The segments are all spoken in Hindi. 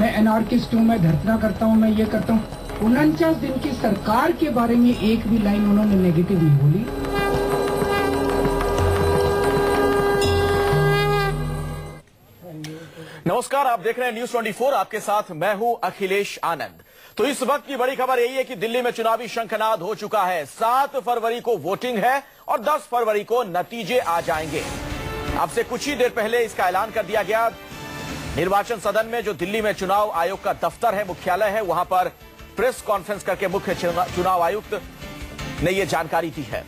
मैं एनार्किस्ट हूँ, मैं धरना करता हूँ, मैं ये करता हूँ। 49 दिन की सरकार के बारे में एक भी लाइन उन्होंने नेगेटिव नहीं बोली। नमस्कार, आप देख रहे हैं न्यूज 24। आपके साथ मैं हूं अखिलेश आनंद। तो इस वक्त की बड़ी खबर यही है कि दिल्ली में चुनावी शंखनाद हो चुका है। 7 फरवरी को वोटिंग है और 10 फरवरी को नतीजे आ जाएंगे। अब से कुछ ही देर पहले इसका ऐलान कर दिया गया। निर्वाचन सदन में, जो दिल्ली में चुनाव आयोग का दफ्तर है, मुख्यालय है, वहां पर प्रेस कॉन्फ्रेंस करके मुख्य चुनाव आयुक्त ने यह जानकारी दी है।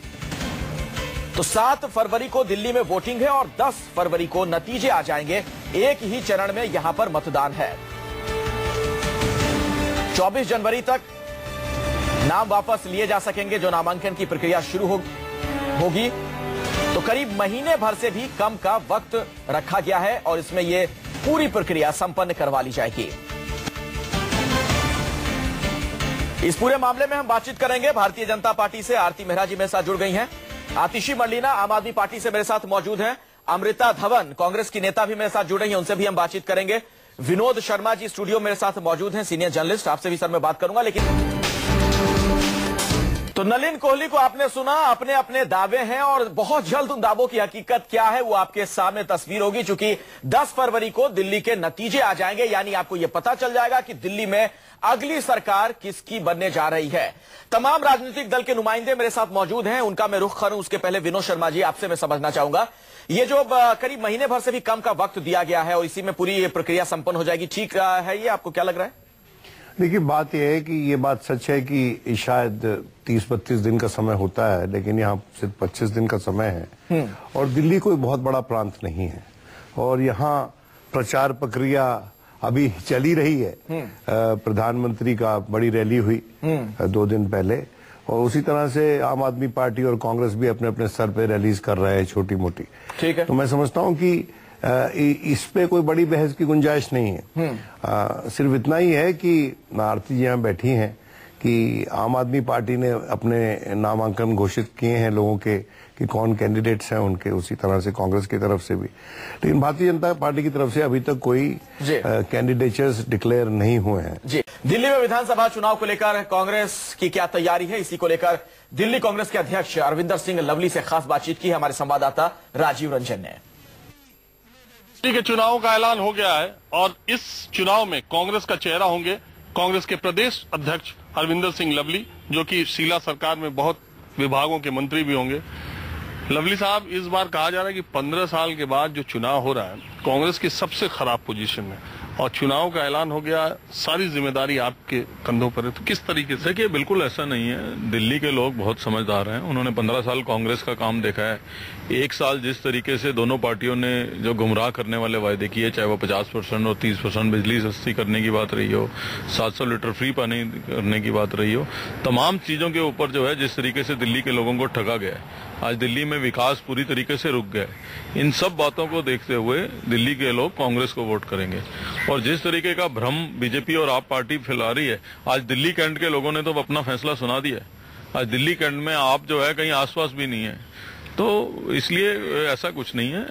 तो 7 फरवरी को दिल्ली में वोटिंग है और 10 फरवरी को नतीजे आ जाएंगे। एक ही चरण में यहां पर मतदान है। 24 जनवरी तक नाम वापस लिए जा सकेंगे, जो नामांकन की प्रक्रिया शुरू होगी। तो करीब महीने भर से भी कम का वक्त रखा गया है और इसमें यह पूरी प्रक्रिया संपन्न करवा ली जाएगी। इस पूरे मामले में हम बातचीत करेंगे। भारतीय जनता पार्टी से आरती मेहरा जी मेरे साथ जुड़ गई हैं। आतिशी मर्लिना आम आदमी पार्टी से मेरे साथ मौजूद हैं। अमृता धवन कांग्रेस की नेता भी मेरे साथ जुड़ रही हैं, उनसे भी हम बातचीत करेंगे। विनोद शर्मा जी स्टूडियो मेरे साथ मौजूद हैं, सीनियर जर्नलिस्ट। आपसे भी सर मैं बात करूंगा, लेकिन तो नलिन कोहली को आपने सुना, अपने अपने दावे हैं और बहुत जल्द उन दावों की हकीकत क्या है वो आपके सामने तस्वीर होगी, क्योंकि 10 फरवरी को दिल्ली के नतीजे आ जाएंगे। यानी आपको यह पता चल जाएगा कि दिल्ली में अगली सरकार किसकी बनने जा रही है। तमाम राजनीतिक दल के नुमाइंदे मेरे साथ मौजूद हैं, उनका मैं रुख करूं उसके पहले विनोद शर्मा जी आपसे मैं समझना चाहूंगा, ये जो करीब महीने भर से भी कम का वक्त दिया गया है और इसी में पूरी प्रक्रिया संपन्न हो जाएगी, ठीक है ये? आपको क्या लग रहा है? देखिए, बात यह है कि ये बात सच है कि शायद 30-32 दिन का समय होता है, लेकिन यहाँ सिर्फ 25 दिन का समय है और दिल्ली कोई बहुत बड़ा प्रांत नहीं है और यहाँ प्रचार प्रक्रिया अभी चली रही है। प्रधानमंत्री का बड़ी रैली हुई 2 दिन पहले और उसी तरह से आम आदमी पार्टी और कांग्रेस भी अपने अपने स्तर पे रैलीज कर रहे हैं, छोटी मोटी। ठीक है, तो मैं समझता हूँ कि इस पे कोई बड़ी बहस की गुंजाइश नहीं है। सिर्फ इतना ही है कि आरती जी यहाँ बैठी हैं कि आम आदमी पार्टी ने अपने नामांकन घोषित किए हैं लोगों के कि कौन कैंडिडेट्स हैं उनके, उसी तरह से कांग्रेस की तरफ से भी। लेकिन भारतीय जनता पार्टी की तरफ से अभी तक कोई कैंडिडेचर्स डिक्लेयर नहीं हुए हैं। जी, दिल्ली में विधानसभा चुनाव को लेकर कांग्रेस की क्या तैयारी है, इसी को लेकर दिल्ली कांग्रेस के अध्यक्ष अरविंदर सिंह लवली से खास बातचीत की हमारे संवाददाता राजीव रंजन ने। के चुनाव का ऐलान हो गया है और इस चुनाव में कांग्रेस का चेहरा होंगे कांग्रेस के प्रदेश अध्यक्ष अरविंदर सिंह लवली, जो कि शीला सरकार में बहुत विभागों के मंत्री भी होंगे। लवली साहब, इस बार कहा जा रहा है कि 15 साल के बाद जो चुनाव हो रहा है कांग्रेस की सबसे खराब पोजीशन में और चुनाव का ऐलान हो गया, सारी जिम्मेदारी आपके कंधों पर है, तो किस तरीके से? देखिए, बिल्कुल ऐसा नहीं है। दिल्ली के लोग बहुत समझदार हैं, उन्होंने 15 साल कांग्रेस का काम देखा है। 1 साल जिस तरीके से दोनों पार्टियों ने जो गुमराह करने वाले वायदे किए, चाहे वो 50% और 30% बिजली सस्ती करने की बात रही हो, 700 लीटर फ्री पानी करने की बात रही हो, तमाम चीजों के ऊपर जो है जिस तरीके से दिल्ली के लोगों को ठगा गया है, आज दिल्ली में विकास पूरी तरीके से रुक गया है। इन सब बातों को देखते हुए दिल्ली के लोग कांग्रेस को वोट करेंगे और जिस तरीके का भ्रम बीजेपी और आप पार्टी फैला रही है, आज दिल्ली कैंट के लोगों ने तो अपना फैसला सुना दिया है। आज दिल्ली कैंट में आप जो है कहीं आसपास भी नहीं है, तो इसलिए ऐसा कुछ नहीं है।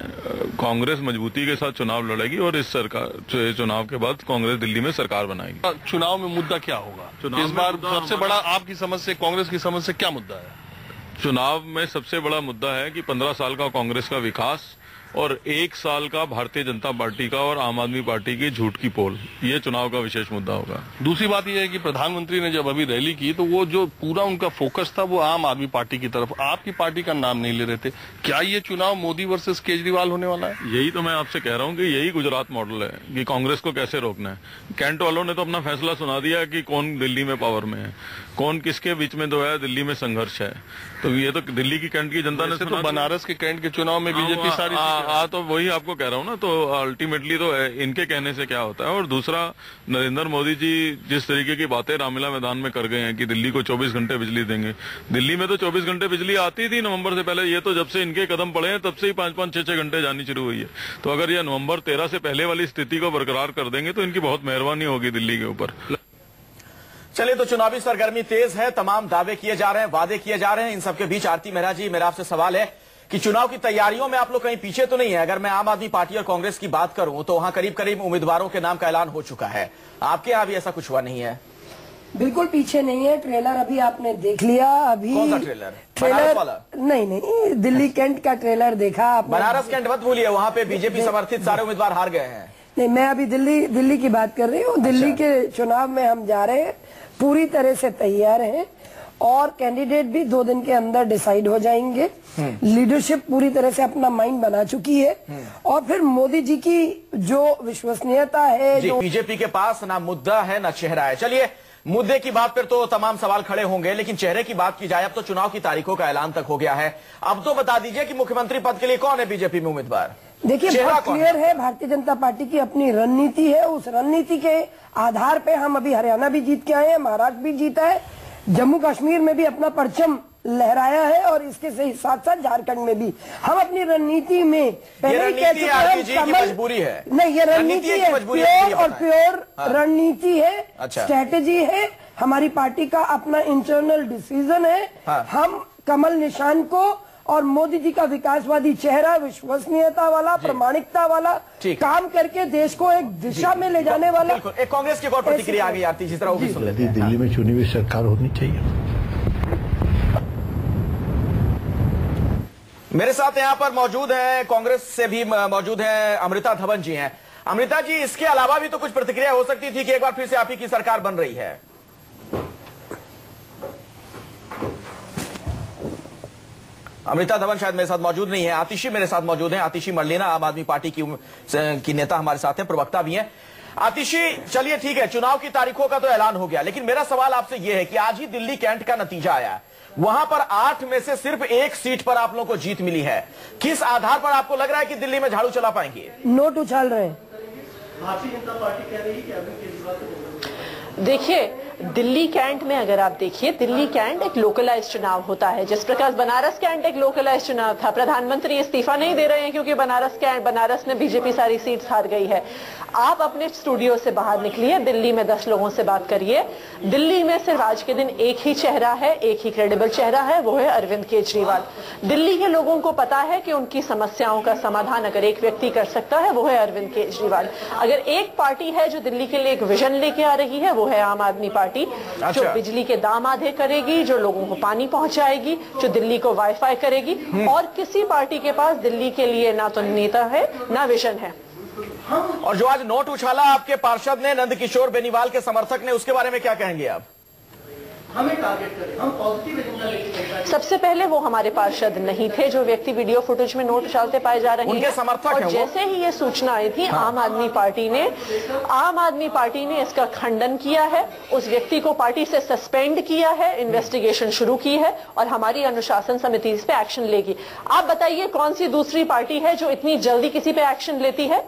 कांग्रेस मजबूती के साथ चुनाव लड़ेगी और इस सरकार चुनाव के बाद कांग्रेस दिल्ली में सरकार बनाएगी। चुनाव में मुद्दा क्या होगा इस बार? सबसे बड़ा आपकी समस्या, कांग्रेस की समस्या क्या मुद्दा है? चुनाव में सबसे बड़ा मुद्दा है कि 15 साल का कांग्रेस का विकास और 1 साल का भारतीय जनता पार्टी का और आम आदमी पार्टी की झूठ की पोल, ये चुनाव का विशेष मुद्दा होगा। दूसरी बात यह है कि प्रधानमंत्री ने जब अभी रैली की तो वो जो पूरा उनका फोकस था वो आम आदमी पार्टी की तरफ, आपकी पार्टी का नाम नहीं ले रहे थे। क्या ये चुनाव मोदी वर्सेस केजरीवाल होने वाला है? यही तो मैं आपसे कह रहा हूँ कि यही गुजरात मॉडल है कि कांग्रेस को कैसे रोकना है। कैंट वालों ने तो अपना फैसला सुना दिया कि कौन दिल्ली में पावर में है, कौन किसके बीच में जो है दिल्ली में संघर्ष है। तो ये तो दिल्ली की कैंट की जनता ने तो बनारस के कैंट के चुनाव में बीजेपी सारी तो वही आपको कह रहा हूँ ना। तो अल्टीमेटली तो इनके कहने से क्या होता है। और दूसरा, नरेंद्र मोदी जी जिस तरीके की बातें रामलीला मैदान में कर गए हैं कि दिल्ली को 24 घंटे बिजली देंगे, दिल्ली में तो 24 घंटे बिजली आती थी नवंबर से पहले। ये तो जब से इनके कदम पड़े हैं तब से ही 5-5, 6-6 घंटे जानी शुरू हुई है। तो अगर ये नवंबर 13 से पहले वाली स्थिति को बरकरार कर देंगे तो इनकी बहुत मेहरबानी होगी दिल्ली के ऊपर। चलिए, तो चुनावी सरगर्मी तेज है, तमाम दावे किए जा रहे हैं, वादे किए जा रहे हैं। इन सबके बीच आरती मेहरा जी, मेरा आपसे सवाल है कि चुनाव की तैयारियों में आप लोग कहीं पीछे तो नहीं है। अगर मैं आम आदमी पार्टी और कांग्रेस की बात करूं तो वहां करीब करीब उम्मीदवारों के नाम का ऐलान हो चुका है। आपके यहाँ भी ऐसा कुछ हुआ नहीं है? बिल्कुल पीछे नहीं है। ट्रेलर अभी आपने देख लिया। अभी कौन सा ट्रेलर? बनारस वाला? नहीं, दिल्ली कैंट का ट्रेलर देखा आपने? बनारस कैंट मत भूलिए, वहां पे बीजेपी समर्थित सारे उम्मीदवार हार गए हैं। नहीं, मैं अभी दिल्ली की बात कर रही हूँ। दिल्ली के चुनाव में हम जा रहे हैं, पूरी तरह से तैयार हैं और कैंडिडेट भी 2 दिन के अंदर डिसाइड हो जाएंगे। लीडरशिप पूरी तरह से अपना माइंड बना चुकी है और फिर मोदी जी की जो विश्वसनीयता है, जो बीजेपी के पास ना मुद्दा है ना चेहरा है। चलिए, मुद्दे की बात पर तो तमाम सवाल खड़े होंगे, लेकिन चेहरे की बात की जाए, अब तो चुनाव की तारीखों का ऐलान तक हो गया है। अब तो बता दीजिए कि मुख्यमंत्री पद के लिए कौन है बीजेपी में उम्मीदवार? देखिए, बहुत क्लियर है। भारतीय जनता पार्टी की अपनी रणनीति है। उस रणनीति के आधार पे हम अभी हरियाणा भी जीत के आए हैं, महाराष्ट्र भी जीता है, जम्मू कश्मीर में भी अपना परचम लहराया है और इसके साथ साथ झारखंड में भी हम अपनी रणनीति में पहले ही कह चुके हैं मजबूरी है। नहीं, ये रणनीति है, प्योर और प्योर रणनीति है, स्ट्रैटेजी है। हमारी पार्टी का अपना इंटरनल डिसीजन है। हम कमल निशान को और मोदी जी का विकासवादी चेहरा, विश्वसनीयता वाला, प्रामाणिकता वाला काम करके देश को एक दिशा में ले जाने वाला। एक कांग्रेस की और प्रतिक्रिया आ गई आती, जिस तरह वो भी सुन लेते हैं। दिल्ली में चुनी हुई सरकार होनी चाहिए। मेरे साथ यहाँ पर मौजूद है, कांग्रेस से भी मौजूद है, अमृता धवन जी हैं। अमृता जी, इसके अलावा भी तो कुछ प्रतिक्रिया हो सकती थी कि एक बार फिर से आप ही की सरकार बन रही है। अमृता धवन शायद मेरे साथ मौजूद नहीं है। आतिशी मेरे साथ मौजूद है, आतिशी मरलेना, आम आदमी पार्टी की नेता हमारे साथ हैं, प्रवक्ता भी हैं। आतिशी, चलिए ठीक है, चुनाव की तारीखों का तो ऐलान हो गया, लेकिन मेरा सवाल आपसे यह है कि आज ही दिल्ली कैंट का नतीजा आया, वहां पर 8 में से सिर्फ 1 सीट पर आप लोगों को जीत मिली है। किस आधार पर आपको लग रहा है कि दिल्ली में झाड़ू चला पाएंगे? नोट उछाल रहे हैं। भारतीय जनता पार्टी कह रही है कि अरविंद केजरीवाल। देखिए, दिल्ली कैंट में अगर आप देखिए, दिल्ली कैंट एक लोकलाइज चुनाव होता है, जिस प्रकार बनारस कैंट एक लोकलाइज चुनाव था। प्रधानमंत्री इस्तीफा नहीं दे रहे हैं क्योंकि बनारस में बीजेपी सारी सीट्स हार गई है। आप अपने स्टूडियो से बाहर निकलिए, दिल्ली में 10 लोगों से बात करिए। दिल्ली में सिर्फ आज के दिन एक ही चेहरा है, एक ही क्रेडिबल चेहरा है, वो है अरविंद केजरीवाल। दिल्ली के लोगों को पता है कि उनकी समस्याओं का समाधान अगर एक व्यक्ति कर सकता है, वो है अरविंद केजरीवाल। अगर एक पार्टी है जो दिल्ली के लिए एक विजन लेके आ रही है, वो है आम आदमी पार्टी, जो बिजली के दाम आधे करेगी, जो लोगों को पानी पहुंचाएगी, जो दिल्ली को वाईफाई करेगी। और किसी पार्टी के पास दिल्ली के लिए ना तो नेता है ना विजन है। और जो आज नोट उछाला आपके पार्षद ने, नंदकिशोर बेनीवाल के समर्थक ने, उसके बारे में क्या कहेंगे आप? हमें टारगेट करें, हम पॉजिटिव एजेंडा लेके। सबसे पहले वो हमारे पार्षद नहीं थे जो व्यक्ति वीडियो फुटेज में नोट उछालते पाए जा रहे हैं, समर्थक और जैसे ही ये सूचना आई थी, आम आदमी पार्टी ने इसका खंडन किया है, उस व्यक्ति को पार्टी से सस्पेंड किया है, इन्वेस्टिगेशन शुरू की है और हमारी अनुशासन समिति इस पे एक्शन लेगी। आप बताइए कौन सी दूसरी पार्टी है जो इतनी जल्दी किसी पे एक्शन लेती है?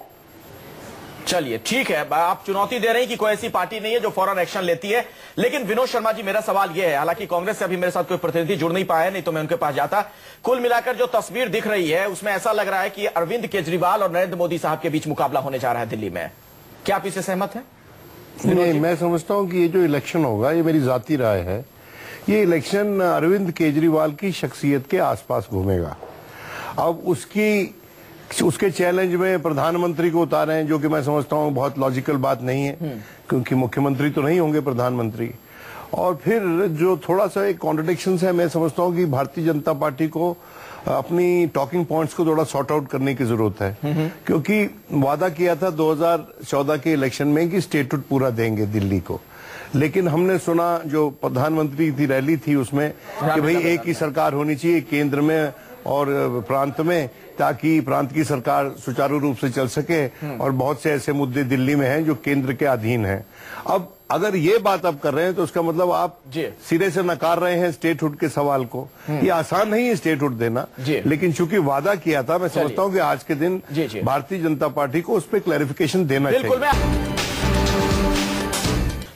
चलिए ठीक है, आप चुनौती दे रहे हैं कि कोई ऐसी पार्टी नहीं है जो फौरन एक्शन लेती है। लेकिन विनोद शर्मा जी, मेरा सवाल यह है, हालांकि कांग्रेस से अभी मेरे साथ कोई प्रतिनिधि जुड़ नहीं पाया, नहीं तो मैं उनके पास जाता। कुल मिलाकर जो तस्वीर दिख रही है उसमें ऐसा लग रहा है कि अरविंद केजरीवाल और नरेंद्र मोदी साहब के बीच मुकाबला होने जा रहा है दिल्ली में। क्या आप इससे सहमत हैं? नहीं, मैं समझता हूं कि ये जो इलेक्शन होगा, ये मेरी जाती राय है, ये इलेक्शन अरविंद केजरीवाल की शख्सियत के आसपास घूमेगा। अब उसके चैलेंज में प्रधानमंत्री को उतारें, जो कि मैं समझता हूं बहुत लॉजिकल बात नहीं है, क्योंकि मुख्यमंत्री तो नहीं होंगे प्रधानमंत्री। और फिर जो थोड़ा सा एक कॉन्ट्रडिक्शन है, मैं समझता हूं कि भारतीय जनता पार्टी को अपनी टॉकिंग पॉइंट्स को थोड़ा सॉर्ट आउट करने की जरूरत है, क्योंकि वादा किया था 2014 के इलेक्शन में कि स्टेटहुड पूरा देंगे दिल्ली को, लेकिन हमने सुना जो प्रधानमंत्री की रैली थी उसमें कि भाई एक ही सरकार होनी चाहिए केंद्र में और प्रांत में, ताकि प्रांत की सरकार सुचारू रूप से चल सके। और बहुत से ऐसे मुद्दे दिल्ली में हैं जो केंद्र के अधीन हैं। अब अगर ये बात आप कर रहे हैं तो उसका मतलब आप सिरे से नकार रहे हैं स्टेटहुड के सवाल को। ये आसान नहीं है स्टेटहुड देना, लेकिन चूंकि वादा किया था, मैं समझता हूं कि आज के दिन भारतीय जनता पार्टी को उस पर क्लैरिफिकेशन देना चाहिए।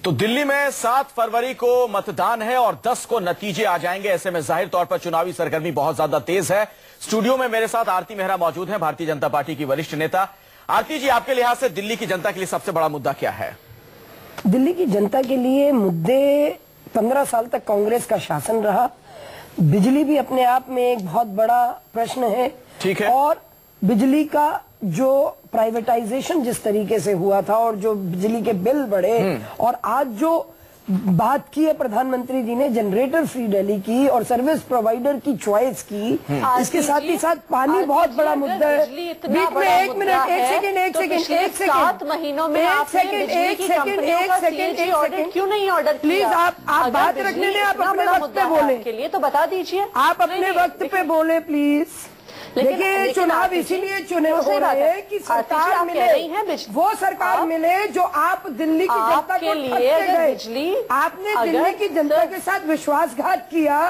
तो दिल्ली में 7 फरवरी को मतदान है और 10 को नतीजे आ जाएंगे। ऐसे में जाहिर तौर पर चुनावी सरगर्मी बहुत ज्यादा तेज है। स्टूडियो में मेरे साथ आरती मेहरा मौजूद हैं, भारतीय जनता पार्टी की वरिष्ठ नेता। आरती जी, आपके लिहाज से दिल्ली की जनता के लिए सबसे बड़ा मुद्दा क्या है? दिल्ली की जनता के लिए मुद्दे 15 साल तक कांग्रेस का शासन रहा, बिजली भी अपने आप में एक बहुत बड़ा प्रश्न है। ठीक है। और बिजली का जो प्राइवेटाइजेशन जिस तरीके से हुआ था और जो बिजली के बिल बढ़े, और आज जो बात की है प्रधानमंत्री जी ने जनरेटर फ्री दिल्ली की और सर्विस प्रोवाइडर की चॉइस की, इसके साथ ही साथ पानी बहुत बड़ा मुद्दा है। बीच में एक मिनट, एक सेकंड 7 महीनों में एक सेकंड क्यों नहीं ऑर्डर? प्लीज आप बात रखने में आप अपने वक्त पे बोले के लिए तो बता दीजिए, आप अपने वक्त पे बोले प्लीज। देखिए चुनाव इसीलिए चुने हो रहे हैं कि सरकार मिले, वो सरकार मिले जो आप दिल्ली की जनता को बिजली, आपने दिल्ली की जनता के साथ विश्वासघात किया,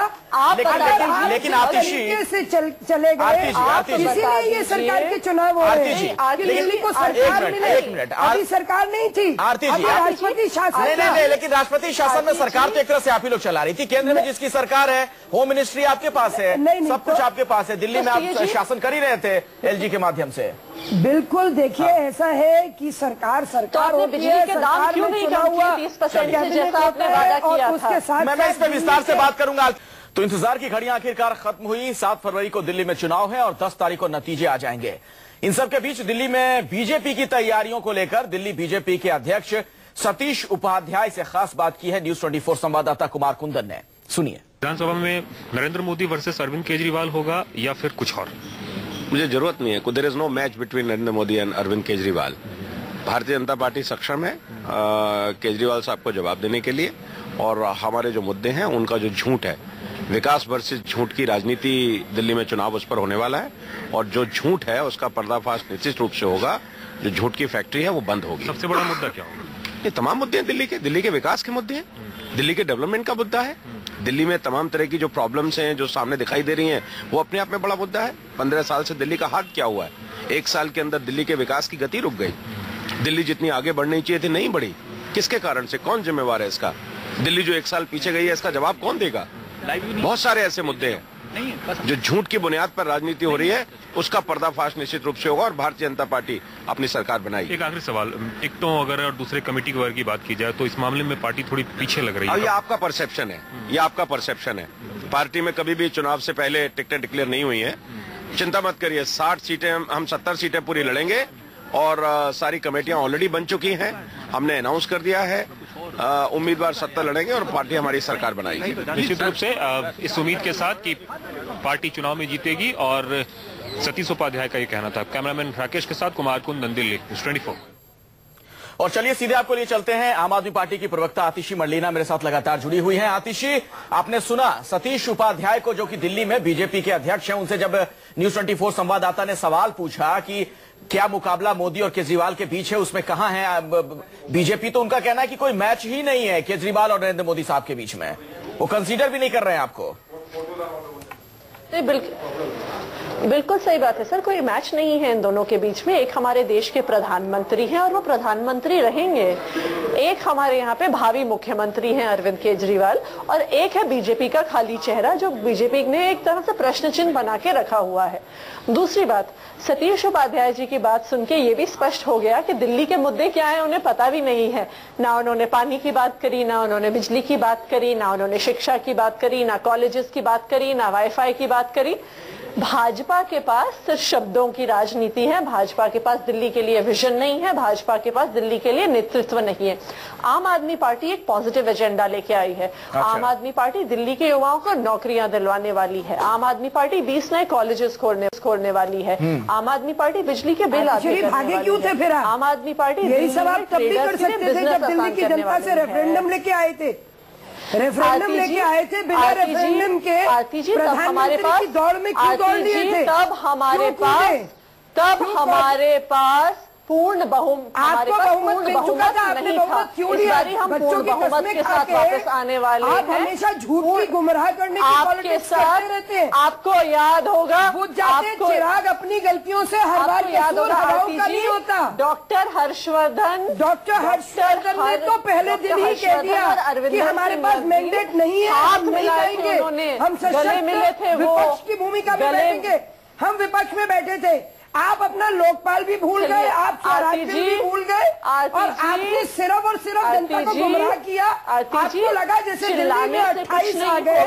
लेकिन आतिशी से चले गए, इसीलिए ये सरकार के चुनाव हो रहे हैं। दिल्ली को सरकार मिले, अभी सरकार नहीं थी, राष्ट्रपति शासन। नहीं, लेकिन राष्ट्रपति शासन में सरकार तो एक तरह से आप ही लोग चला रही थी। केंद्र में जिसकी सरकार है, होम मिनिस्ट्री आपके पास है, सब कुछ आपके पास है। दिल्ली में आप शासन कर ही रहे थे एलजी के माध्यम से। बिल्कुल, देखिए ऐसा है कि सरकार तो बिजली के दाम क्यों नहीं कम किए 30% जैसा आपने वादा किया था? मैं इस पे विस्तार से बात करूंगा। तो इंतजार की घड़ियां आखिरकार खत्म हुई। 7 फरवरी को दिल्ली में चुनाव है और 10 तारीख को नतीजे आ जाएंगे। इन सब के बीच दिल्ली में बीजेपी की तैयारियों को लेकर दिल्ली बीजेपी के अध्यक्ष सतीश उपाध्याय से खास बात की है न्यूज 24 संवाददाता कुमार कुंदन ने। सुनिए। विधानसभा में नरेंद्र मोदी वर्सेस अरविंद केजरीवाल होगा या फिर कुछ और? मुझे जरूरत नहीं है। There is no match between Narendra Modi and Arvind Kejriwal. Bharatiya Janata party सक्षम है केजरीवाल साहब को जवाब देने के लिए, और हमारे जो मुद्दे हैं उनका जो झूठ है, विकास वर्सेस झूठ की राजनीति दिल्ली में चुनाव उस पर होने वाला है, और जो झूठ है उसका पर्दाफाश निश्चित रूप से होगा। जो झूठ की फैक्ट्री है वो बंद होगी। सबसे बड़ा मुद्दा क्या होगा? ये तमाम मुद्दे हैं दिल्ली के विकास के मुद्दे हैं, दिल्ली के डेवलपमेंट का मुद्दा है। दिल्ली में तमाम तरह की जो प्रॉब्लम्स हैं जो सामने दिखाई दे रही हैं वो अपने आप में बड़ा मुद्दा है। 15 साल से दिल्ली का हाल क्या हुआ है? 1 साल के अंदर दिल्ली के विकास की गति रुक गई। दिल्ली जितनी आगे बढ़नी चाहिए थी नहीं बढ़ी। किसके कारण से? कौन जिम्मेवार है इसका? दिल्ली जो 1 साल पीछे गई है इसका जवाब कौन देगा? बहुत सारे ऐसे मुद्दे हैं जो झूठ की बुनियाद पर राजनीति हो रही है, उसका पर्दाफाश निश्चित रूप से होगा और भारतीय जनता पार्टी अपनी सरकार बनाएगी। एक आखिरी सवाल, टिकटों अगर और दूसरे कमेटी वर्ग की बात की जाए तो इस मामले में पार्टी थोड़ी पीछे लग रही है। ये आपका परसेप्शन है, ये आपका परसेप्शन है। पार्टी में कभी भी चुनाव से पहले टिकटें डिक्लेयर नहीं हुई है। चिंता मत करिए, 60 सीटें हम 70 सीटें पूरी लड़ेंगे और सारी कमेटियां ऑलरेडी बन चुकी हैं। हमने अनाउंस कर दिया है, उम्मीदवार 70 लड़ेंगे और पार्टी हमारी सरकार बनाएगी। निश्चित रूप से इस उम्मीद के साथ कि पार्टी चुनाव में जीतेगी, और सतीश उपाध्याय का ये कहना था। कैमरामैन राकेश के साथ कुमार कुंदन, दिल्ली, न्यूज़ 24। और चलिए सीधे आपको लिए चलते हैं। आम आदमी पार्टी की प्रवक्ता आतिशी मंडलीना मेरे साथ लगातार जुड़ी हुई हैं। आतिशी, आपने सुना सतीश उपाध्याय को जो कि दिल्ली में बीजेपी के अध्यक्ष हैं, उनसे जब न्यूज 24 संवाददाता ने सवाल पूछा कि क्या मुकाबला मोदी और केजरीवाल के बीच है, उसमें कहां है बीजेपी, तो उनका कहना है कि कोई मैच ही नहीं है केजरीवाल और नरेंद्र मोदी साहब के बीच में। वो कंसीडर भी नहीं कर रहे हैं आपको। बिल्कुल सही बात है सर, कोई मैच नहीं है इन दोनों के बीच में। एक हमारे देश के प्रधानमंत्री हैं और वो प्रधानमंत्री रहेंगे, एक हमारे यहाँ पे भावी मुख्यमंत्री हैं अरविंद केजरीवाल, और एक है बीजेपी का खाली चेहरा जो बीजेपी ने एक तरह से प्रश्न चिन्ह बना के रखा हुआ है। दूसरी बात, सतीश उपाध्याय जी की बात सुन के ये भी स्पष्ट हो गया कि दिल्ली के मुद्दे क्या है उन्हें पता भी नहीं है। ना उन्होंने पानी की बात करी, ना उन्होंने बिजली की बात करी, ना उन्होंने शिक्षा की बात करी, ना कॉलेजेस की बात करी, ना वाईफाई की बात करी। भाजपा के पास सिर्फ शब्दों की राजनीति है, भाजपा के पास दिल्ली के लिए विजन नहीं है, भाजपा के पास दिल्ली के लिए नेतृत्व नहीं है। आम आदमी पार्टी एक पॉजिटिव एजेंडा लेके आई है। आम आदमी पार्टी दिल्ली के युवाओं को नौकरियां दिलवाने वाली है। आम आदमी पार्टी 20 नए कॉलेजेस खोलने वाली है। आम आदमी पार्टी बिजली के बिल भागे क्यों थे फिर? आम आदमी पार्टी यही सब आप तब भी कर सकते थे जब दिल्ली की जनता से रेफरेंडम लेके आए थे। रेफरेंडम लेके आए थे, बिना रेफरेंडम के प्रधानमंत्री की दौड़ में क्यों दौड़ लिए थे? तब हमारे पास पूर्ण बहुमत, आपको बहुमत मिल चुका था, आपने बहुमत क्यों लिया? बच्चों की बहुमत के साथ वापस आने वाले हैं। आप हमेशा झूठ की गुमराह करने की पॉलिटिक्स करते रहते हैं। आपको याद होगा, बुझ जाते चिराग अपनी गलतियों से हर बार याद होगा नहीं होता। डॉक्टर हर्षवर्धन ने तो पहले दिन ही कह दिया कि हमारे पास मैंडेट नहीं है, हम नहीं करेंगे, हम सशक्त विपक्ष की भूमिका में बैठेंगे। हम विपक्ष में बैठे थे, आप अपना लोकपाल भी भूल गए, आप स्वराज भी भूल गए, और आपने सिर्फ और सिर्फ जनता को गुमराह किया। आपको लगा जैसे दिल्ली में 28 आ गए,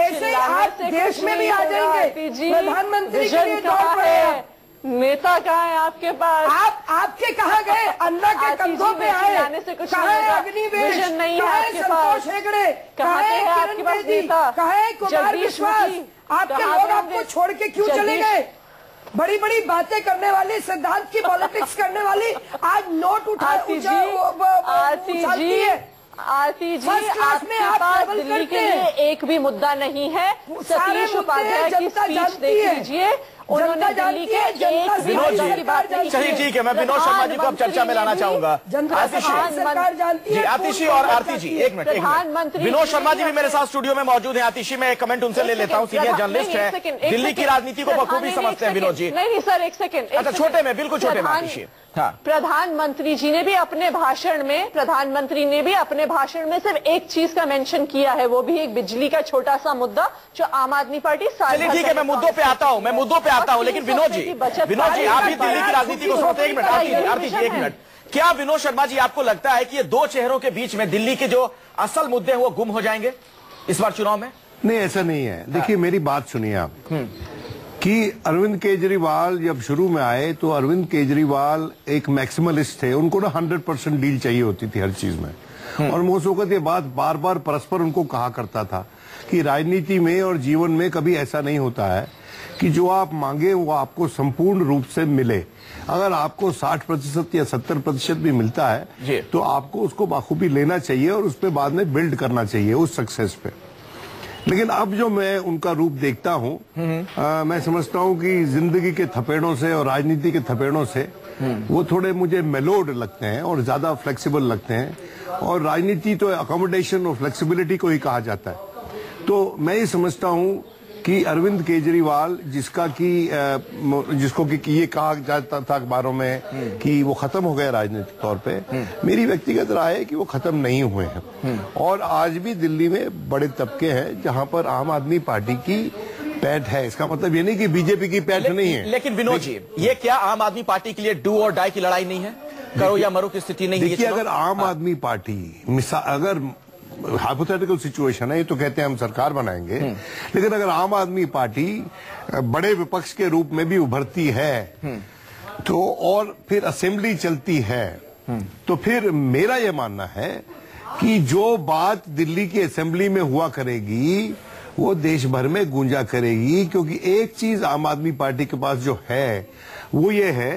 ऐसे आप देश में भी आ जाएंगे। प्रधानमंत्री के लिए दौड़ पड़े। नेता कहाँ है आपके पास? आपके कहाँ गए? अन्ना के कंधों पे आए। कहाँ है अग्निवेश? कहाँ है संतोष हेगड़े? कहाँ है आपके पास नेता? कहाँ है कुमार विश्वास? आपके लोग आपको छोड़ के क्यों चले गए? बड़ी बड़ी बातें करने वाली, सिद्धांत की पॉलिटिक्स करने वाली आज नोट उछालती है। आरती जी, आपके पास दिल्ली के लिए एक भी मुद्दा नहीं है। सतीश उपाध्याय की स्पीच देख लीजिए, उन्होंने दिल्ली के एक की बात नहीं। चलिए ठीक है, मैं विनोद शर्मा जी को अब चर्चा में लाना चाहूंगा। आतिशी और आरती जी, एक मिनट। विनोद शर्मा जी भी मेरे साथ स्टूडियो में मौजूद हैं। आतिशी, मैं एक कमेंट उनसे ले लेता हूँ, सीनियर जर्नलिस्ट है, दिल्ली की राजनीति को बखूबी समझते हैं विनोद जी। नहीं सर, एक सेकंड। अच्छा, छोटे में, बिल्कुल छोटे में आतिशी। प्रधानमंत्री जी ने भी अपने भाषण में सिर्फ एक चीज का मेंशन किया है, वो भी एक बिजली का छोटा सा मुद्दा जो आम आदमी पार्टी। चलिए ठीक है, मैं मुद्दों पे आता हूँ, लेकिन विनोद जी आप भी दिल्ली की राजनीति को समझते हैं। एक मिनट आरती जी, एक मिनट। क्या विनोद शर्मा जी आपको लगता है कि ये दो चेहरों के बीच में दिल्ली के जो असल मुद्दे हैं वो गुम हो जाएंगे इस बार चुनाव में? नहीं, ऐसा नहीं है। देखिए, मेरी बात सुनिए आप, कि अरविंद केजरीवाल जब शुरू में आए तो अरविंद केजरीवाल एक मैक्सिमलिस्ट थे। उनको ना 100% डील चाहिए होती थी हर चीज में, और मैं उस वक्त ये बात बार बार परस्पर उनको कहा करता था कि राजनीति में और जीवन में कभी ऐसा नहीं होता है कि जो आप मांगे वो आपको संपूर्ण रूप से मिले। अगर आपको 60% या 70% भी मिलता है तो आपको उसको बाखूबी लेना चाहिए और उस पर बाद में बिल्ड करना चाहिए उस सक्सेस पे। लेकिन अब जो मैं उनका रूप देखता हूं, मैं समझता हूं कि जिंदगी के थपेड़ों से और राजनीति के थपेड़ों से वो थोड़े मुझे मेलोड लगते हैं और ज्यादा फ्लेक्सिबल लगते हैं, और राजनीति तो अकोमोडेशन और फ्लेक्सिबिलिटी को ही कहा जाता है। तो मैं ये समझता हूं कि अरविंद केजरीवाल जिसको कि ये कहा जाता था अखबारों में कि वो खत्म हो गए राजनीतिक तौर पे, मेरी व्यक्तिगत राय है कि वो खत्म नहीं हुए हैं, और आज भी दिल्ली में बड़े तबके हैं जहां पर आम आदमी पार्टी की पैठ है। इसका मतलब ये नहीं कि बीजेपी की पैठ नहीं है। लेकिन विनोद जी, ये क्या आम आदमी पार्टी के लिए डू और डाई की लड़ाई नहीं है? करो या मरो की स्थिति नहीं है? देखिए, अगर आम आदमी पार्टी अगर हाइपोथेटिकल सिचुएशन है, ये तो कहते हैं हम सरकार बनाएंगे, लेकिन अगर आम आदमी पार्टी बड़े विपक्ष के रूप में भी उभरती है तो, और फिर असेंबली चलती है, तो फिर मेरा यह मानना है कि जो बात दिल्ली की असेंबली में हुआ करेगी वो देश भर में गूंजा करेगी। क्योंकि एक चीज आम आदमी पार्टी के पास जो है वो ये है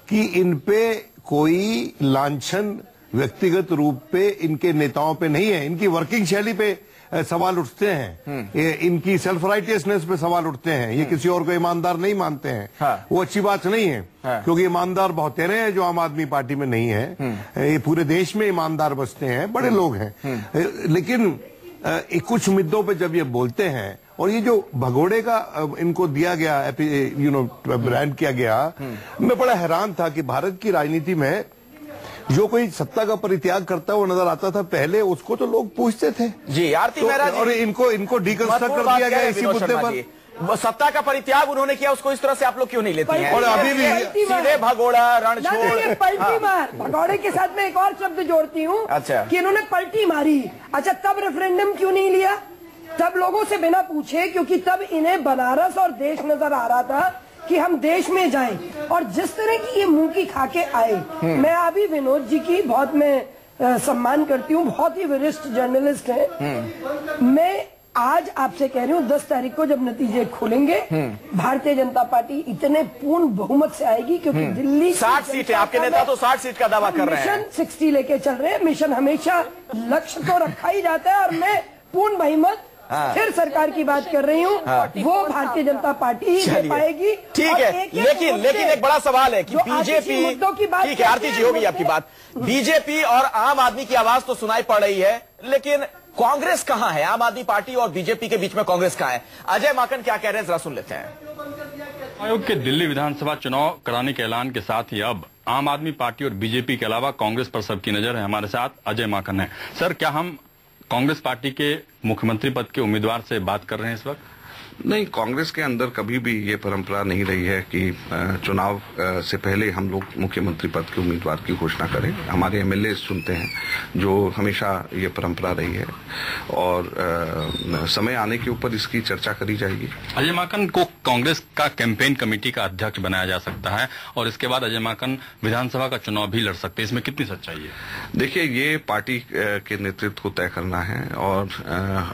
कि इन पे कोई लांछन व्यक्तिगत रूप पे इनके नेताओं पे नहीं है। इनकी वर्किंग शैली पे सवाल उठते हैं, इनकी सेल्फ राइटियसनेस पे सवाल उठते हैं। ये किसी और को ईमानदार नहीं मानते हैं। वो अच्छी बात नहीं है, क्योंकि ईमानदार बहुत तेरे हैं जो आम आदमी पार्टी में नहीं है। ये पूरे देश में ईमानदार बसते हैं, बड़े लोग हैं। लेकिन कुछ मुद्दों पे जब ये बोलते हैं, और ये जो भगोड़े का इनको दिया गया, ब्रांड किया गया, मैं बड़ा हैरान था कि भारत की राजनीति में जो कोई सत्ता का परित्याग करता वो नजर आता था पहले, उसको तो लोग पूछते थे। जी, आरती मेहरा जी, और इनको डिकंस्ट्रक्ट कर दिया गया इसी मुद्दे पर। सत्ता का परित्याग उन्होंने किया, उसको इस तरह से आप लोग क्यों नहीं लेते हैं? और अभी भी सीधे भगोड़ा रणछोड़, पलटी मार। भगोड़े के साथ में एक और शब्द जोड़ती हूँ, अच्छा, कि इन्होंने पलटी मारी। अच्छा, तब रेफरेंडम क्यों नहीं लिया? तब लोगों से बिना पूछे, क्योंकि तब इन्हें बनारस और देश नजर आ रहा था कि हम देश में जाएं। और जिस तरह की ये मुंह की खाके आए, मैं अभी विनोद जी की बहुत मैं सम्मान करती हूँ, बहुत ही वरिष्ठ जर्नलिस्ट हैं। मैं आज आपसे कह रही हूँ 10 तारीख को जब नतीजे खुलेंगे, भारतीय जनता पार्टी इतने पूर्ण बहुमत से आएगी, क्योंकि दिल्ली 60 सीटें, आपके नेता तो 60 सीट का दावा कर रहे हैं। मिशन 60 लेके चल रहे हैं। मिशन हमेशा लक्ष्य तो रखा ही जाता है, और मैं पूर्ण बहुमत फिर सरकार की बात कर रही हूँ, वो भारतीय जनता पार्टी ही ले पाएगी। ठीक है, लेकिन एक बड़ा सवाल है कि बीजेपी, ठीक है आरती जी, होगी आपकी बात, बीजेपी और आम आदमी की आवाज तो सुनाई पड़ रही है, लेकिन कांग्रेस कहां है? आम आदमी पार्टी और बीजेपी के बीच में कांग्रेस कहां है? अजय माकन क्या कह रहे हैं, जरा सुन लेते हैं। आयोग के दिल्ली विधानसभा चुनाव कराने के ऐलान के साथ ही अब आम आदमी पार्टी और बीजेपी के अलावा कांग्रेस पर सबकी नजर है। हमारे साथ अजय माकन है। सर, क्या हम कांग्रेस पार्टी के मुख्यमंत्री पद के उम्मीदवार से बात कर रहे हैं इस वक्त? नहीं, कांग्रेस के अंदर कभी भी ये परंपरा नहीं रही है कि चुनाव से पहले हम लोग मुख्यमंत्री पद के उम्मीदवार की घोषणा करें। हमारे एमएलए चुनते हैं, जो हमेशा ये परंपरा रही है, और समय आने के ऊपर इसकी चर्चा करी जाएगी। अजय माकन को कांग्रेस का कैंपेन कमेटी का अध्यक्ष बनाया जा सकता है और इसके बाद अजय माकन विधानसभा का चुनाव भी लड़ सकते हैं, इसमें कितनी सच्चाई है? देखिए, ये पार्टी के नेतृत्व को तय करना है, और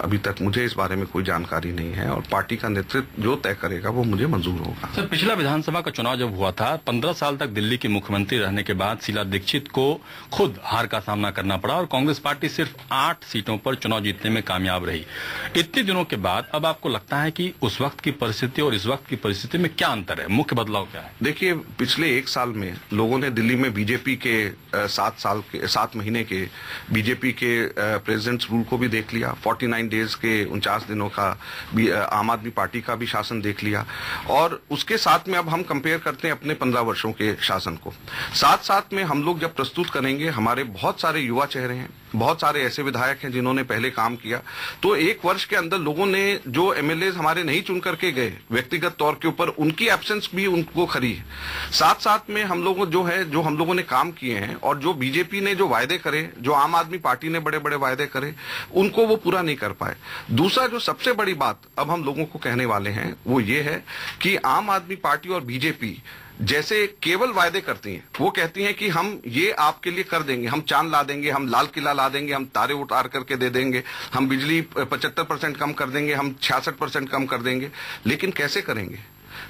अभी तक मुझे इस बारे में कोई जानकारी नहीं है, और पार्टी का नेतृत्व जो तय करेगा वो मुझे मंजूर होगा। सर, पिछला विधानसभा का चुनाव जब हुआ था, 15 साल तक दिल्ली की मुख्यमंत्री रहने के बाद शीला दीक्षित को खुद हार का सामना करना पड़ा और कांग्रेस पार्टी सिर्फ 8 सीटों पर चुनाव जीतने में कामयाब रही। इतने दिनों के बाद अब आपको लगता है कि उस वक्त की परिस्थिति और इस वक्त की परिस्थिति में क्या अंतर है, मुख्य बदलाव क्या है? देखिए, पिछले 1 साल में लोगों ने दिल्ली में बीजेपी के 7 महीने के बीजेपी के प्रेसिडेंट्स रूल को भी देख लिया, 49 डेज के 49 दिनों का आम आदमी पार्टी का भी शासन देख लिया, और उसके साथ में अब हम कंपेयर करते हैं अपने 15 वर्षों के शासन को। साथ साथ में हम लोग जब प्रस्तुत करेंगे, हमारे बहुत सारे युवा चेहरे हैं, बहुत सारे ऐसे विधायक हैं जिन्होंने पहले काम किया, तो 1 वर्ष के अंदर लोगों ने जो एमएलए हमारे नहीं चुन करके गए व्यक्तिगत तौर के ऊपर, उनकी एब्सेंस भी उनको खरी है। साथ साथ में हम लोगों जो हम लोगों ने काम किए हैं, और जो बीजेपी ने जो वायदे करे, जो आम आदमी पार्टी ने बड़े बड़े वायदे करे, उनको वो पूरा नहीं कर पाए। दूसरा जो सबसे बड़ी बात अब हम लोगों को कहने वाले हैं वो ये है कि आम आदमी पार्टी और बीजेपी जैसे केवल वायदे करती हैं, वो कहती हैं कि हम ये आपके लिए कर देंगे, हम चांद ला देंगे, हम लाल किला ला देंगे, हम तारे उतार करके दे देंगे, हम बिजली 75% कम कर देंगे, हम 66% कम कर देंगे, लेकिन कैसे करेंगे?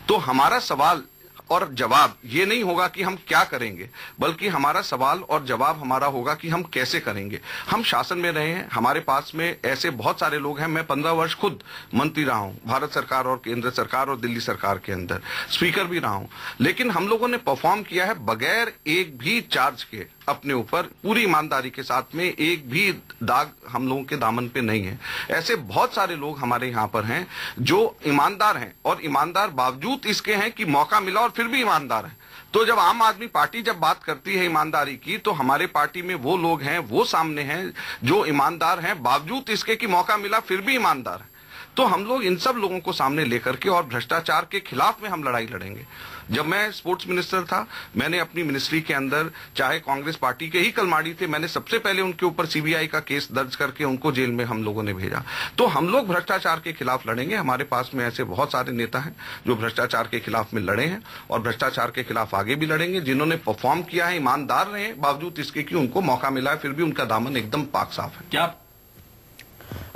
तो हमारा सवाल और जवाब ये नहीं होगा कि हम क्या करेंगे, बल्कि हमारा सवाल और जवाब हमारा होगा कि हम कैसे करेंगे। हम शासन में रहे हैं, हमारे पास में ऐसे बहुत सारे लोग हैं, मैं 15 वर्ष खुद मंत्री रहा हूं, भारत सरकार और केंद्र सरकार और दिल्ली सरकार के अंदर स्पीकर भी रहा हूं, लेकिन हम लोगों ने परफॉर्म किया है बगैर एक भी चार्ज के, अपने ऊपर पूरी ईमानदारी के साथ में, एक भी दाग हम लोगों के दामन पे नहीं है। ऐसे बहुत सारे लोग हमारे यहाँ पर हैं जो ईमानदार हैं, और ईमानदार बावजूद इसके हैं कि मौका मिला और फिर भी ईमानदार हैं। तो जब आम आदमी पार्टी जब बात करती है ईमानदारी की, तो हमारे पार्टी में वो लोग हैं, वो सामने हैं जो ईमानदार हैं, बावजूद इसके कि मौका मिला फिर भी ईमानदार है। तो हम लोग इन सब लोगों को सामने लेकर के और भ्रष्टाचार के खिलाफ में हम लड़ाई लड़ेंगे। जब मैं स्पोर्ट्स मिनिस्टर था, मैंने अपनी मिनिस्ट्री के अंदर, चाहे कांग्रेस पार्टी के ही कलमाड़ी थे, मैंने सबसे पहले उनके ऊपर सीबीआई का केस दर्ज करके उनको जेल में हम लोगों ने भेजा। तो हम लोग भ्रष्टाचार के खिलाफ लड़ेंगे। हमारे पास में ऐसे बहुत सारे नेता हैं जो भ्रष्टाचार के खिलाफ में लड़े हैं, और भ्रष्टाचार के खिलाफ आगे भी लड़ेंगे, जिन्होंने परफॉर्म किया है, ईमानदार रहे, बावजूद इसके कि उनको मौका मिला है, फिर भी उनका दामन एकदम पाक साफ है। क्या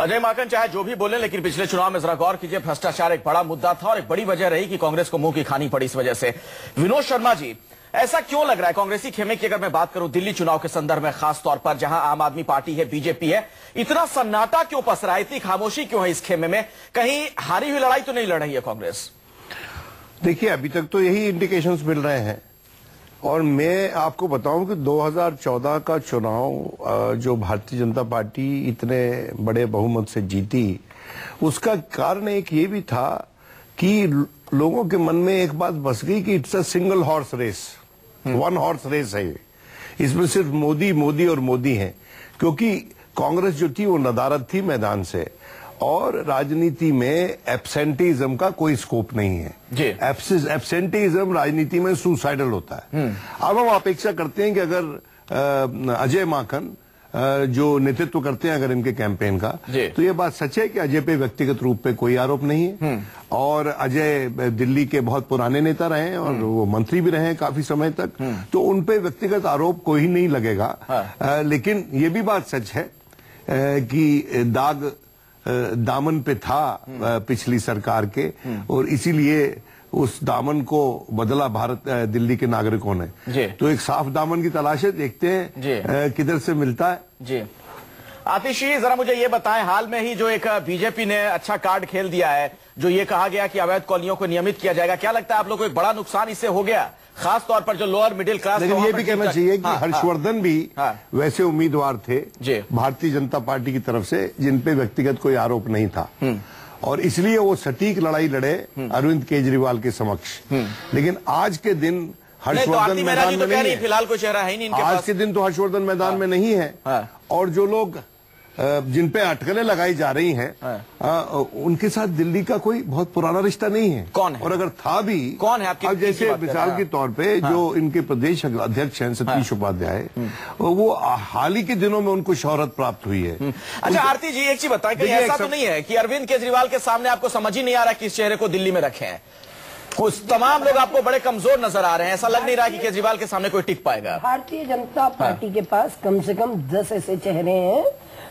अजय माकन चाहे जो भी बोले, लेकिन पिछले चुनाव में जरा गौर कीजिए, भ्रष्टाचार एक बड़ा मुद्दा था और एक बड़ी वजह रही कि कांग्रेस को मुंह की खानी पड़ी इस वजह से। विनोद शर्मा जी, ऐसा क्यों लग रहा है कांग्रेसी खेमे की अगर मैं बात करूं दिल्ली चुनाव के संदर्भ में, खास तौर पर जहां आम आदमी पार्टी है, बीजेपी है, इतना सन्नाटा क्यों पसरा, इतनी खामोशी क्यों है इस खेमे में? कहीं हारी हुई लड़ाई तो नहीं लड़ रही है कांग्रेस? देखिए, अभी तक तो यही इंडिकेशंस मिल रहे हैं, और मैं आपको बताऊं कि 2014 का चुनाव जो भारतीय जनता पार्टी इतने बड़े बहुमत से जीती, उसका कारण एक ये भी था कि लोगों के मन में एक बात बस गई कि it's a single horse race, 1 horse race है। इसमें सिर्फ मोदी मोदी और मोदी हैं, क्योंकि कांग्रेस जो थी वो नदारद थी मैदान से, और राजनीति में एब्सेंटिज्म का कोई स्कोप नहीं है। एब्सेंटिज्म राजनीति में सुसाइडल होता है। अब हम अपेक्षा करते हैं कि अगर अजय माकन जो नेतृत्व करते हैं अगर इनके कैंपेन का, तो ये बात सच है कि अजय पे व्यक्तिगत रूप पे कोई आरोप नहीं है, और अजय दिल्ली के बहुत पुराने नेता रहे हैं और वो मंत्री भी रहे हैं काफी समय तक, तो उन पे व्यक्तिगत आरोप कोई नहीं लगेगा। लेकिन ये भी बात सच है कि दाग दामन पे था पिछली सरकार के, और इसीलिए उस दामन को बदला दिल्ली के नागरिकों ने। तो एक साफ दामन की तलाश है, देखते हैं किधर से मिलता है। जी आतिश जी, जरा मुझे ये बताएं, हाल में ही जो एक बीजेपी ने अच्छा कार्ड खेल दिया है, जो ये कहा गया कि अवैध कॉलोनियों को नियमित किया जाएगा, क्या लगता है आप लोग को एक बड़ा नुकसान इससे हो गया, खास तौर पर जो लोअर मिडिल क्लास? लेकिन ये भी कहना चाहिए कि हर्षवर्धन भी वैसे उम्मीदवार थे भारतीय जनता पार्टी की तरफ से जिन पे व्यक्तिगत कोई आरोप नहीं था, और इसलिए वो सटीक लड़ाई लड़े अरविंद केजरीवाल के समक्ष। लेकिन आज के दिन हर्षवर्धन मैदान में नहीं है, फिलहाल कोई चेहरा है ही नहीं। आज के दिन तो हर्षवर्धन मैदान में नहीं है, और जो लोग जिन पे अटकलें लगाई जा रही हैं उनके साथ दिल्ली का कोई बहुत पुराना रिश्ता नहीं है। कौन है? और अगर था भी, कौन है आपकी? अब जैसे मिसाल के तौर पे जो इनके प्रदेश अध्यक्ष हैं सतीश उपाध्याय, वो हाल ही के दिनों में उनको शोहरत प्राप्त हुई है। अच्छा आरती जी एक चीज बताएं, कहीं ऐसा तो नहीं है कि अरविंद केजरीवाल के सामने आपको समझ ही नहीं आ रहा किस चेहरे को दिल्ली में रखे हैं? कुछ तमाम लोग आपको बड़े कमजोर नजर आ रहे हैं, ऐसा लग नहीं रहा कि केजरीवाल के सामने कोई टिक पाएगा। भारतीय जनता पार्टी के पास कम से कम 10 ऐसे चेहरे हैं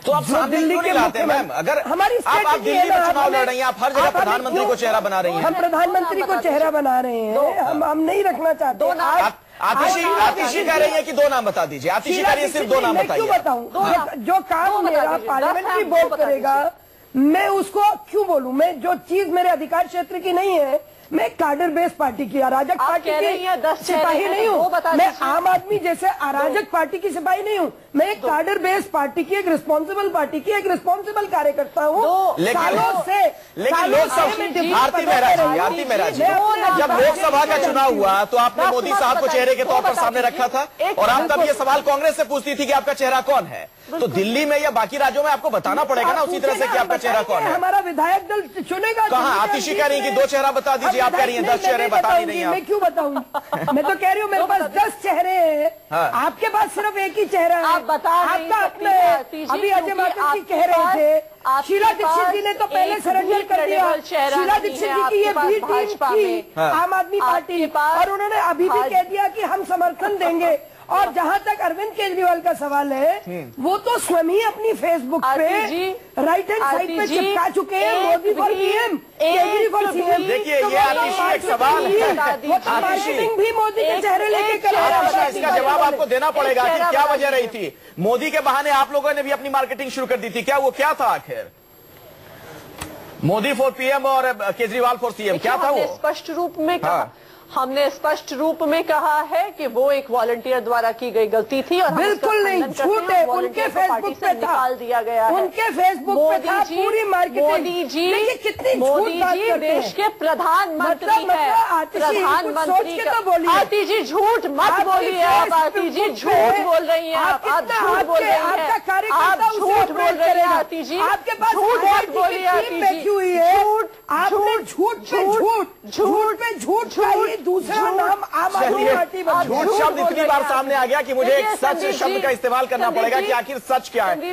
तो आप सामने क्यों नहीं लाते मैम? अगर हमारी आप दिल्ली में चुनाव लड़ रही हैं, आप हर जगह प्रधानमंत्री को चेहरा बना रही हैं। हम प्रधानमंत्री को चेहरा बना रहे हैं, हम नहीं रखना चाहते। आतिशी कह रही है कि 2 नाम बता दीजिए। आतिशी कह रही है सिर्फ 2 नाम बताइए। क्यों बताऊं? जो काम मेरा पार्लियामेंट्री बोर्ड करेगा मैं उसको क्यों बोलूं? मैं जो चीज मेरे अधिकार क्षेत्र की नहीं है, मैं कार्डर बेस्ड पार्टी की अराजक पार्टी की सिपाही नहीं हूँ। मैं आम आदमी जैसे अराजक पार्टी की सिपाही नहीं हूँ। मैं एक कार्डर बेस्ड पार्टी की, एक रिस्पॉन्सिबल पार्टी की, एक रिस्पॉन्सिबल कार्यकर्ता हूँ। सालों से आरती मेहरा जी, जब लोकसभा का चुनाव हुआ तो आपने मोदी साहब को चेहरे के तौर पर सामने रखा था और आप तब ये सवाल कांग्रेस से पूछती थी कि आपका चेहरा कौन है। तो दिल्ली में या बाकी राज्यों में आपको बताना पड़ेगा ना उसी तरह से कि आपका चेहरा कौन है। हमारा विधायक दल चुनेगा। कहाँ? आतिशी कह रही है कि 2 चेहरा बता दीजिए, आप कह रही हैं 10 चेहरे बता नहीं रही हैं। मैं क्यों बताऊंगी? मैं तो कह रही हूँ मेरे पास 10 चेहरे हैं, आपके पास सिर्फ एक ही चेहरा है। आपका अपना है। अभी अजय माकन जी कह रहे थे, शीला दीक्षित जी ने तो पहले सरेंडर कर दिया। शीला दीक्षित जी की ये बी टीम थी आम आदमी पार्टी, और उन्होंने अभी भी कह दिया कि हम समर्थन देंगे। और जहां तक अरविंद केजरीवाल का सवाल है, वो तो स्वयं ही अपनी फेसबुक पे राइट हैंड साइड पे चिपका चुके हैं, Modi for PM, khejri for CM. देखिए ये आतिशी एक सवाल है, मार्केटिंग भी मोदी के चेहरे लेके कर रहा है। इसका जवाब आपको देना पड़ेगा कि क्या वजह रही थी। मोदी के बहाने आप लोगों ने भी अपनी मार्केटिंग शुरू कर दी थी, क्या वो क्या था आखिर? मोदी फॉर पीएम और केजरीवाल फॉर सीएम, क्या था वो? स्पष्ट रूप में कहा, हमने स्पष्ट रूप में कहा है कि वो एक वॉलंटियर द्वारा की गई गलती थी और बिल्कुल नहीं, झूठ है। उनके फेसबुक पे निकाल दिया गया है। उनके फेसबुक पे था पूरी मार्केटिंग। मोदी जी देश के प्रधानमंत्री हैं, प्रधानमंत्री आती जी झूठ मत बोलिए। आप आती जी झूठ बोल रही हैं, आप झूठ बोल रही हैं, आप झूठ बोल रही हैं आती जी, आपके पास झूठ मत बोलिए आती जी। आपने झूठ पे झूठ पे झूठ दूसरा नाम आम आदमी पार्टी। झूठ शब्द इतनी बार सामने आ गया कि मुझे एक सच शब्द का इस्तेमाल करना पड़ेगा कि आखिर सच क्या है।